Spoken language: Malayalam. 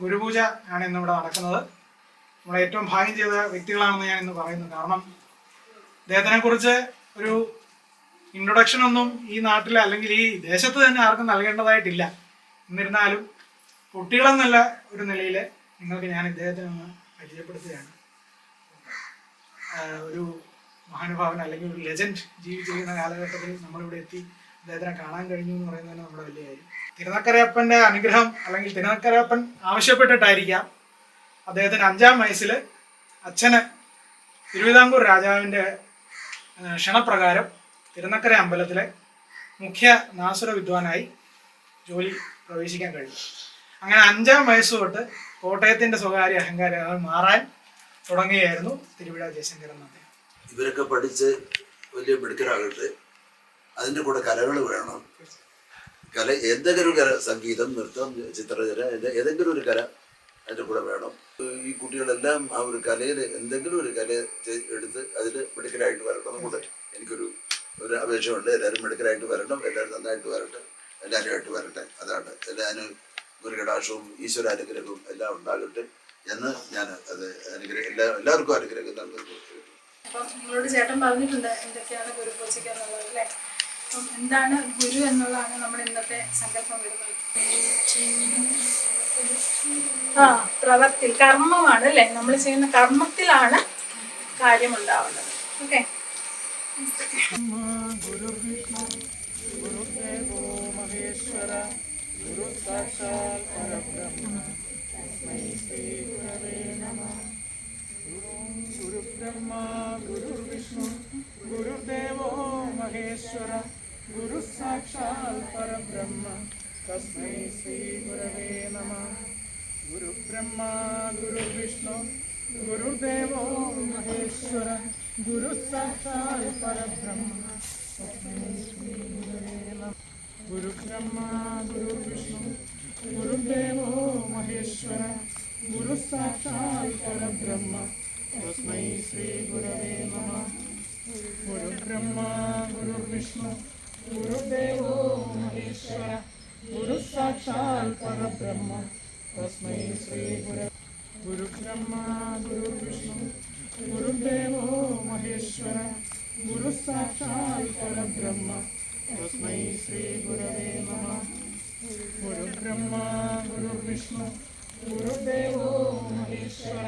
ഗുരുപൂജ ആണ് ഇന്നിവിടെ നടക്കുന്നത്. നമ്മളെ ഏറ്റവും ഭാഗ്യം ചെയ്ത വ്യക്തികളാണെന്ന് ഞാൻ ഇന്ന് പറയുന്നു. കാരണം അദ്ദേഹത്തിനെ കുറിച്ച് ഒരു ഇൻട്രൊഡക്ഷൻ ഒന്നും ഈ നാട്ടിൽ അല്ലെങ്കിൽ ഈ ദേശത്ത് തന്നെ ആർക്കും നൽകേണ്ടതായിട്ടില്ല. എന്നിരുന്നാലും കുട്ടികളെന്നുള്ള ഒരു നിലയിൽ നിങ്ങൾക്ക് ഞാൻ ഇദ്ദേഹത്തെ ഒന്ന് പരിചയപ്പെടുത്തുകയാണ്. ഒരു മഹാനുഭാവൻ അല്ലെങ്കിൽ ഒരു ലെജൻഡ് ജീവിച്ചിരിക്കുന്ന കാലഘട്ടത്തിൽ നമ്മളിവിടെ എത്തി അദ്ദേഹത്തിനെ കാണാൻ കഴിഞ്ഞു എന്ന് പറയുന്നത് നമ്മുടെ വലിയ കാര്യം. തിരുനക്കരയപ്പൻ്റെ അനുഗ്രഹം അല്ലെങ്കിൽ തിരുനക്കരയപ്പൻ ആവശ്യപ്പെട്ടിട്ടായിരിക്കാം അദ്ദേഹത്തിന് 5-ാം വയസ്സിൽ അച്ഛന് തിരുവിതാംകൂർ രാജാവിൻ്റെ ക്ഷണപ്രകാരം തിരുനക്കര അമ്പലത്തിലെ മുഖ്യ നാസുര വിദ്വാനായി ജോലി പ്രവേശിക്കാൻ കഴിയും. അങ്ങനെ 5-ാം വയസ്സ് തൊട്ട് കോട്ടയത്തിൻ്റെ സ്വകാര്യ അഹങ്കാരം മാറാൻ തുടങ്ങുകയായിരുന്നു തിരുവിഴ ജയശങ്കരൻ അദ്ദേഹം. ഇവരൊക്കെ പഠിച്ച് വലിയ മിടുക്കരാകട്ടെ. അതിൻ്റെ കൂടെ കലകൾ വേണം. കല എന്തെങ്കിലും ഒരു കല, സംഗീതം, നൃത്തം, ചിത്രരചന, ഏതെങ്കിലും ഒരു കല അതിൻ്റെ കൂടെ വേണം. ഈ കുട്ടികളെല്ലാം ആ ഒരു കലയിൽ എന്തെങ്കിലും ഒരു കല എടുത്ത് അതിൽ മിടുക്കരായിട്ട് വരണം. കൂടെ എനിക്കൊരു അപേക്ഷയുണ്ട്. എല്ലാവരും മിടുക്കരായിട്ട് വരണം, എല്ലാവരും നന്നായിട്ട് വരട്ടെ, എല്ലാവരുമായിട്ട് വരട്ടെ. അതാണ് എല്ലാവരും ഗുരുകടാക്ഷവും ഈശ്വരാനുഗ്രഹവും എല്ലാം ഉണ്ടാകട്ടെ എന്ന് ഞാൻ അത് എല്ലാവർക്കും അനുഗ്രഹം നൽകുന്നു. അപ്പം നിങ്ങളോട് ചേട്ടൻ പറഞ്ഞിട്ടുണ്ട് എന്തൊക്കെയാണ് ഗുരുപൂജയ്ക്ക് എന്നുള്ളത് അല്ലേ? അപ്പം എന്താണ് ഗുരു എന്നുള്ളതാണ് നമ്മൾ ഇന്നത്തെ സങ്കല്പം വരുന്നത്. പ്രവർത്തി കർമ്മമാണ് അല്ലേ? നമ്മൾ ചെയ്യുന്ന കർമ്മത്തിലാണ് കാര്യമുണ്ടാവുന്നത്. ഓക്കെ. गुरुर्ब्रह्मा गुरुर्विष्णु गुरुर्देवो महेश्वर गुरु साक्षात् परब्रह्म तस्मै श्री गुरवे नमः. गुरुर्ब्रह्मा गुरुर्विष्णु गुरुर्देवो महेश्वर गुरु साक्षात् परब्रह्म तस्मै श्री गुरवे नमः. गुरुर्ब्रह्मा गुरुर्विष्णु गुरुर्देवो महेश्वर गुरु साक्षात् परब्रह्म तस्मै श्री गुरवे नमः. गुरुर्ब्रह्मा गुरुर्विष्णु गुरुर्देवो महेश्वर गुरु साक्षात् परब्रह्म तस्मै श्री गुरवे. गुरुर्ब्रह्मा गुरुर्विष्णु गुरुर्देवो महेश्वर गुरु साक्षात् परब्रह्म तस्मै श्री गुरवे नमः. गुरुर्ब्रह्मा गुरुर्विष्णु गुरुर्देवो महेश्वर